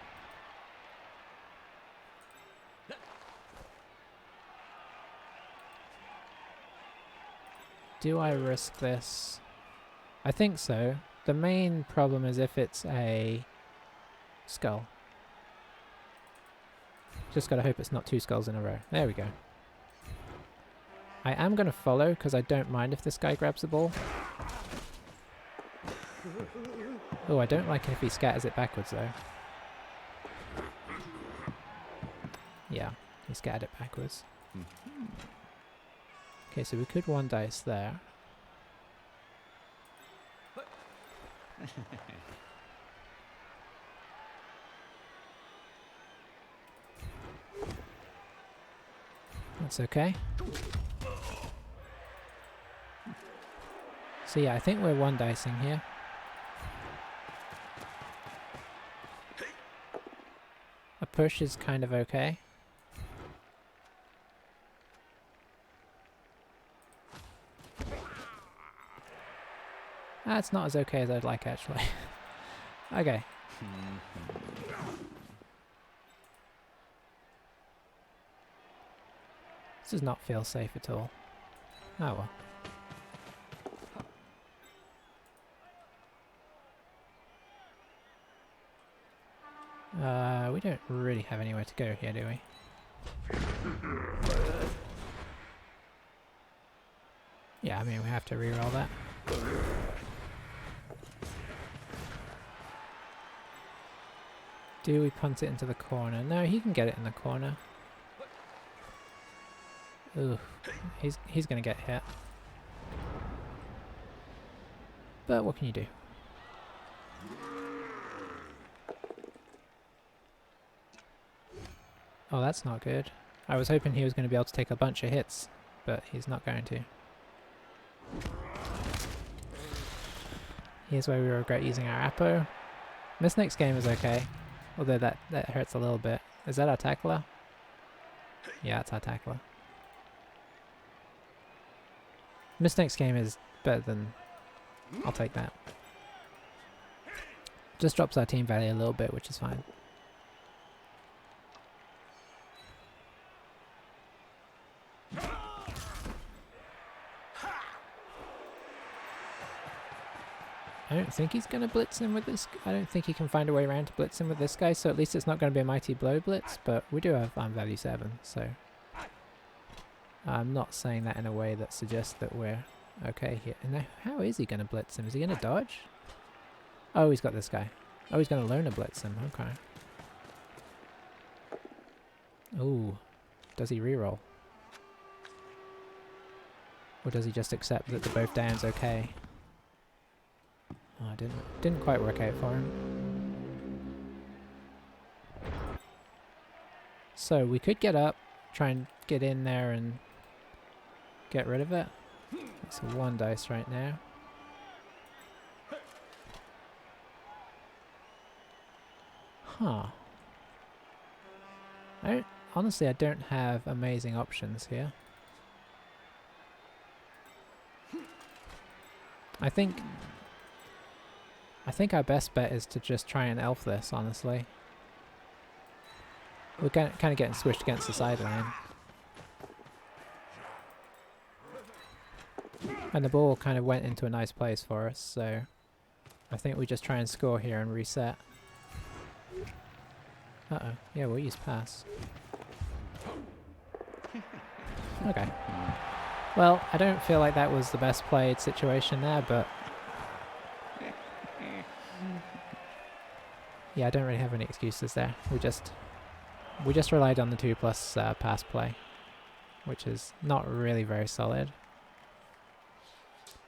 Do I risk this? I think so. The main problem is if it's a skull. Just gotta hope it's not 2 skulls in a row. There we go. I am gonna follow because I don't mind if this guy grabs the ball. Oh, I don't like it if he scatters it backwards though. Yeah, he scattered it backwards. Okay, so we could 1 dice there. That's okay. So yeah, I think we're one dicing here. A push is kind of okay. That's not as okay as I'd like, actually. Okay. This does not feel safe at all. Oh well. We don't really have anywhere to go here, do we? Yeah, I mean, we have to reroll that. Do we punt it into the corner? No, he can get it in the corner. Ooh, he's gonna get hit. But what can you do? Oh, that's not good. I was hoping he was going to be able to take a bunch of hits, but he's not going to. Here's where we regret using our Apo. This next game is okay, although that hurts a little bit. Is that our tackler? Yeah, it's our tackler. This next game is better than... I'll take that. Just drops our team value a little bit, which is fine. I don't think he's going to blitz him with this. I don't think he can find a way around to blitz him with this guy, so at least it's not going to be a mighty blow blitz, but we do have value 7, so I'm not saying that in a way that suggests that we're okay here. And now, how is he going to blitz him? Is he going to dodge? Oh, he's got this guy. Oh, he's going to loner blitz him. Okay. Ooh. Does he reroll? Or does he just accept that the both down's okay? Oh, didn't quite work out for him. So we could get up, try and get in there and get rid of it. It's a 1 dice right now. Huh. Honestly, I don't have amazing options here. I think our best bet is to just try and elf this, honestly. We're kind of getting swished against the sideline. And the ball kind of went into a nice place for us, so I think we just try and score here and reset. Uh-oh. Yeah, we'll use pass. Okay. Well, I don't feel like that was the best played situation there, but... yeah, I don't really have any excuses there. We just relied on the 2+ pass play, which is not really very solid.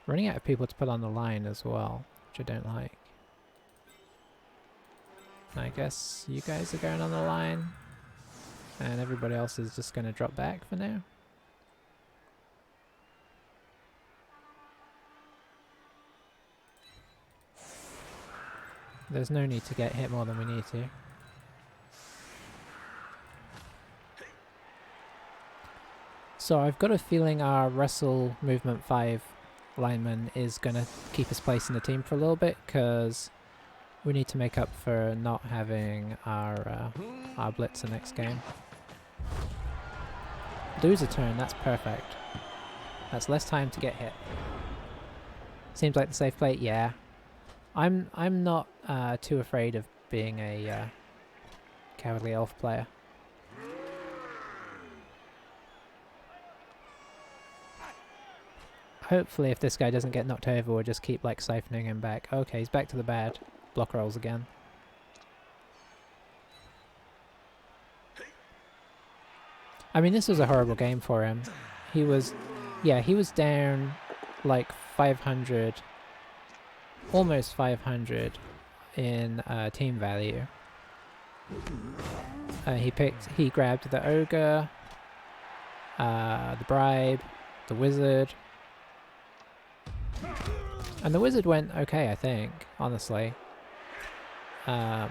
Running out of people to put on the line as well, which I don't like. I guess you guys are going on the line, and everybody else is just going to drop back for now. There's no need to get hit more than we need to. So I've got a feeling our Wrestle Movement 5 lineman is going to keep his place in the team for a little bit, because we need to make up for not having our blitzer next game. Lose a turn, that's perfect. That's less time to get hit. Seems like the safe play, yeah. I'm not too afraid of being a Cowardly Elf player. Hopefully if this guy doesn't get knocked over, we'll just keep like siphoning him back. Okay, he's back to the bad. Block rolls again. I mean, this was a horrible game for him. He was down like 500, almost 500 in team value. He grabbed the Ogre, the Bribe, the Wizard. And the wizard went okay, I think, honestly. What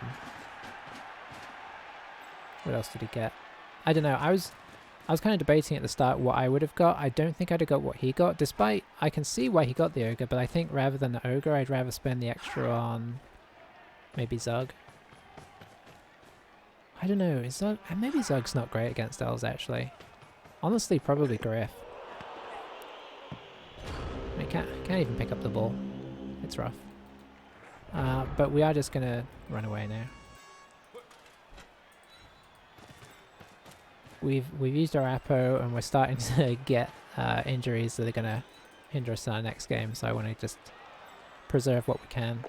else did he get? I don't know. I was kind of debating at the start what I would have got. I don't think I'd have got what he got, despite I can see why he got the ogre, but I think rather than the ogre, I'd rather spend the extra on maybe Zug. I don't know. Is Zug? Maybe Zug's not great against elves, actually. Honestly, probably Griff. I can't even pick up the ball. It's rough. But we are just gonna run away now. We've used our Apo and we're starting to get injuries that are gonna hinder us in our next game, so I want to just preserve what we can.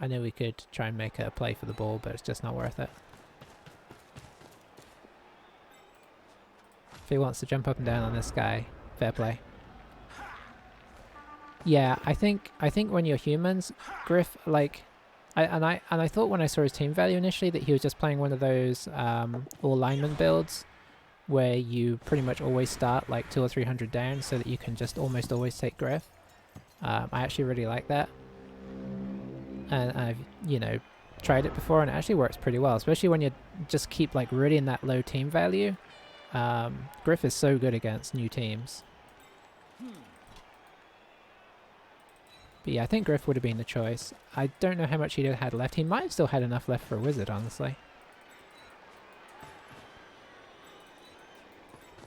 I know we could try and make a play for the ball, but it's just not worth it. If he wants to jump up and down on this guy, fair play. Yeah, I think when you're humans, Griff, like, I thought when I saw his team value initially that he was just playing one of those all lineman builds where you pretty much always start like 200 or 300 down so that you can just almost always take Griff. I actually really like that. And I've, you know, tried it before and it actually works pretty well, especially when you just keep like really in that low team value. Griff is so good against new teams. But yeah, I think Griff would have been the choice. I don't know how much he had left. He might have still had enough left for a wizard, honestly.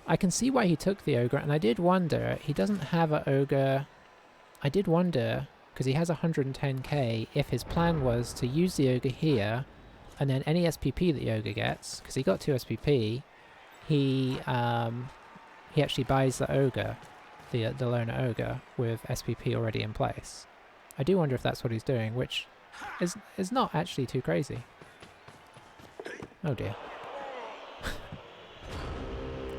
I can see why he took the ogre, and I did wonder, he doesn't have an ogre. I did wonder, because he has 110k, if his plan was to use the ogre here, and then any SPP that the ogre gets, because he got 2 SPP, he actually buys the ogre, the loner ogre, with SPP already in place. I do wonder if that's what he's doing, which is not actually too crazy. Oh dear.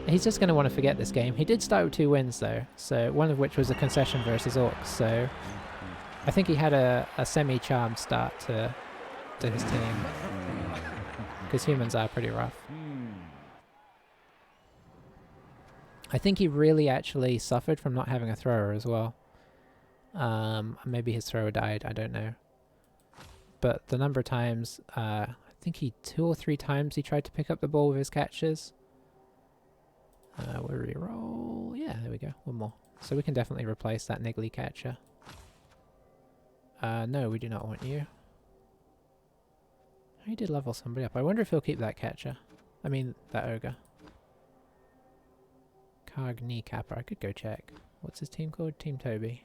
He's just going to want to forget this game. He did start with 2 wins though, so one of which was a concession versus Orcs, so I think he had a semi-charmed start to his team, because humans are pretty rough. I think he really actually suffered from not having a thrower as well. Maybe his thrower died, I don't know. But the number of times, I think 2 or 3 times he tried to pick up the ball with his catches. We'll re-roll. Yeah, there we go. One more. So we can definitely replace that niggly catcher. No, we do not want you. He did level somebody up. I wonder if he'll keep that catcher. I mean, that ogre. Karg Kneecapper. I could go check. What's his team called? Team Toby.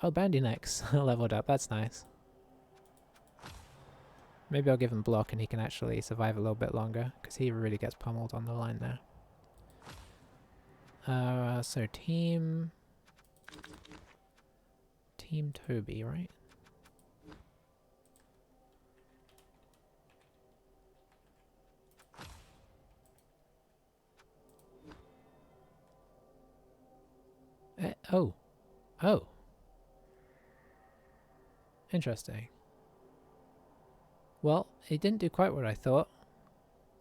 Oh, Bandy Necks leveled up. That's nice. Maybe I'll give him block and he can actually survive a little bit longer, because he really gets pummeled on the line there. So Team Toby, right? Oh. Oh. Interesting. Well, it didn't do quite what I thought.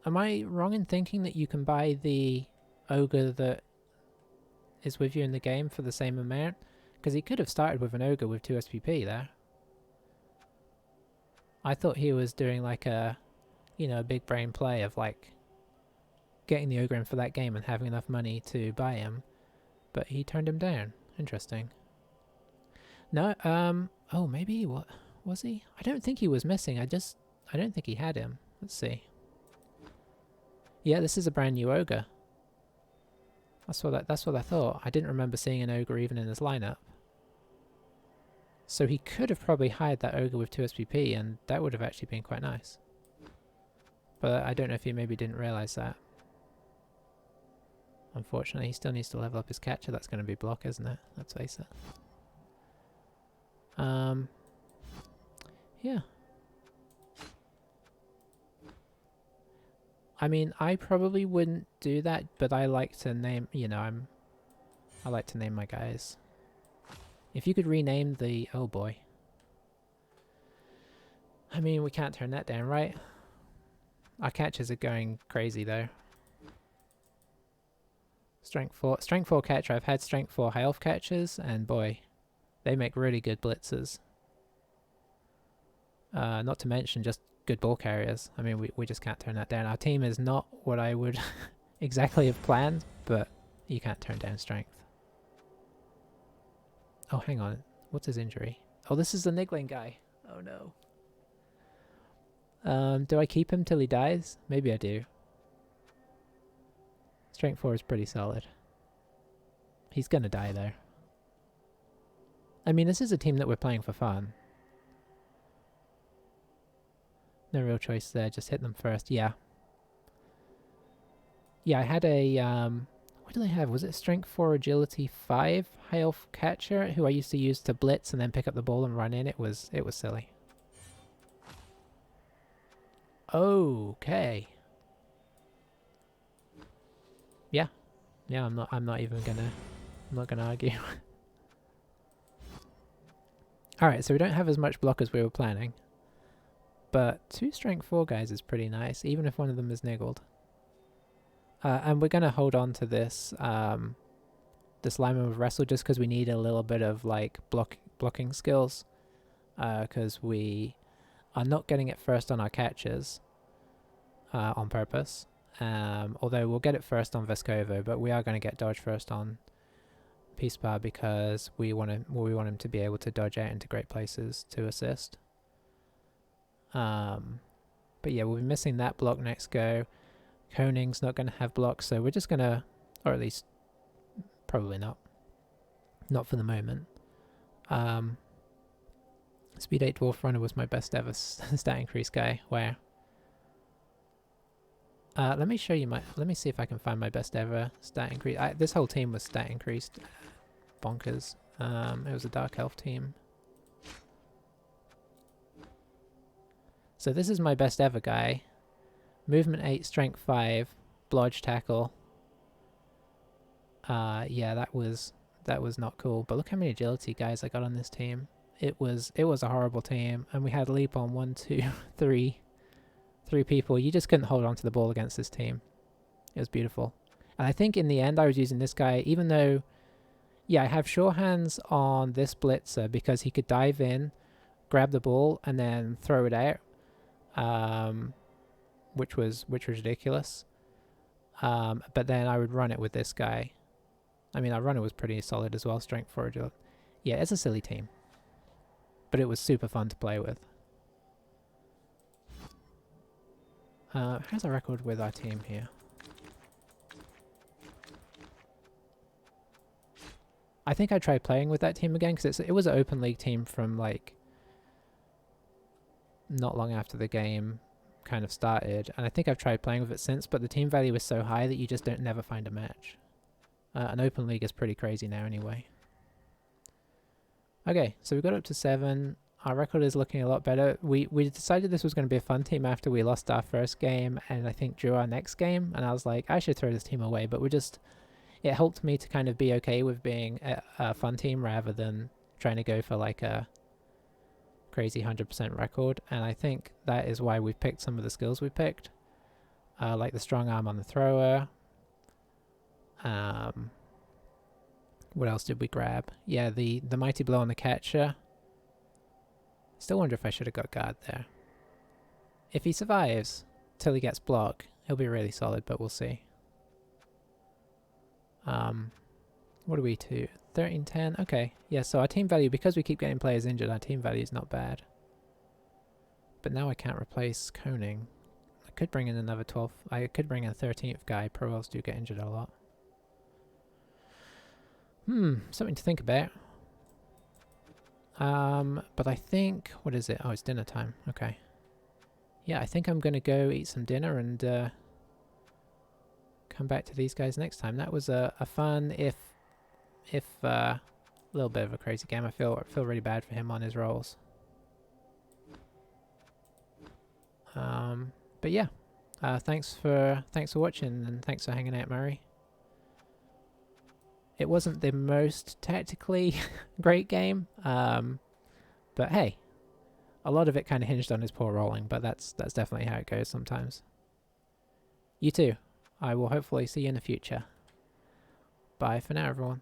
Am I wrong in thinking that you can buy the ogre that is with you in the game for the same amount? Because he could have started with an ogre with 2 SPP there. I thought he was doing like a, you know, a big brain play of like getting the ogre in for that game and having enough money to buy him. But he turned him down. Interesting. No, oh, maybe, what was he? I don't think he was missing. I don't think he had him. Let's see. Yeah, this is a brand new ogre. That's what I thought. I didn't remember seeing an ogre even in his lineup. So he could have probably hired that ogre with 2 SPP, and that would have actually been quite nice. But I don't know if he maybe didn't realise that. Unfortunately, he still needs to level up his catcher. That's going to be block, isn't it? Let's face it. Yeah. I mean, I probably wouldn't do that, but I like to name, you know, I like to name my guys. If you could rename the, oh boy. I mean, we can't turn that down, right? Our catchers are going crazy though. Strength 4 catcher. I've had Strength 4 high elf catchers, and boy, they make really good blitzers. Not to mention just good ball carriers. I mean, we just can't turn that down. Our team is not what I would exactly have planned, but you can't turn down strength. Oh, hang on. What's his injury? Oh, this is the niggling guy. Oh no. Do I keep him till he dies? Maybe I do. Strength 4 is pretty solid. He's gonna die though. I mean, this is a team that we're playing for fun. No real choice there, just hit them first. Yeah. Yeah, I had a, what did I have? Was it Strength 4 Agility 5 high elf catcher who I used to use to blitz and then pick up the ball and run in? It was silly. Okay. Yeah. Yeah, I'm not even gonna argue. Alright, so we don't have as much block as we were planning. But 2 Strength 4 guys is pretty nice, even if one of them is niggled. And we're going to hold on to this this lineman with wrestle just because we need a little bit of like blocking skills. Because we are not getting it first on our catches on purpose. Although we'll get it first on Vescovo, but we are going to get dodge first on Peacebar because we want him to be able to dodge out into great places to assist. But yeah, we'll be missing that block next go. Koning's not going to have blocks, so we're just going to, or at least probably not for the moment. Speed 8 Dwarf Runner was my best ever stat increase guy. Where? Let me show you let me see if I can find my best ever stat increase. This whole team was stat increased. Bonkers. It was a Dark Elf team. So this is my best ever guy. Movement 8, Strength 5, Blodge Tackle. Yeah, that was not cool. But look how many agility guys I got on this team. It was a horrible team, and we had leap on 1, 2, 3 people. You just couldn't hold on to the ball against this team. It was beautiful. And I think in the end I was using this guy, even though, yeah, I have sure hands on this blitzer because he could dive in, grab the ball, and then throw it out. Which was ridiculous. But then I would run it with this guy. I mean, our runner was pretty solid as well, Strength 4 agility. Yeah, it's a silly team. But it was super fun to play with. How's our record with our team here? I think I tried playing with that team again because it was an open league team from like not long after the game kind of started, and I think I've tried playing with it since, but the team value is so high that you just don't never find a match. An open league is pretty crazy now anyway. Okay, so we got up to 7. Our record is looking a lot better. We decided this was going to be a fun team after we lost our first game and I think drew our next game, and I was like, I should throw this team away, but it helped me to kind of be okay with being a fun team rather than trying to go for like a crazy 100% record, and I think that is why we've picked some of the skills we picked, like the strong arm on the thrower. What else did we grab? Yeah, the mighty blow on the catcher. Still wonder if I should have got guard there. If he survives till he gets block, he'll be really solid, but we'll see. What are we to? 13-10. Okay, yeah, so our team value, because we keep getting players injured, our team value is not bad. But now I can't replace Koning. I could bring in another 12th. I could bring in a 13th guy. Pro Elves do get injured a lot. Something to think about. But I think, what is it? Oh, it's dinner time. Okay. Yeah, I think I'm going to go eat some dinner and come back to these guys next time. That was a fun, if a little bit of a crazy game. I feel really bad for him on his rolls. But yeah, thanks for watching, and thanks for hanging out, Murray. It wasn't the most tactically great game, but hey, a lot of it kind of hinged on his poor rolling, but that's definitely how it goes sometimes. You too. I will hopefully see you in the future. bye for now, everyone.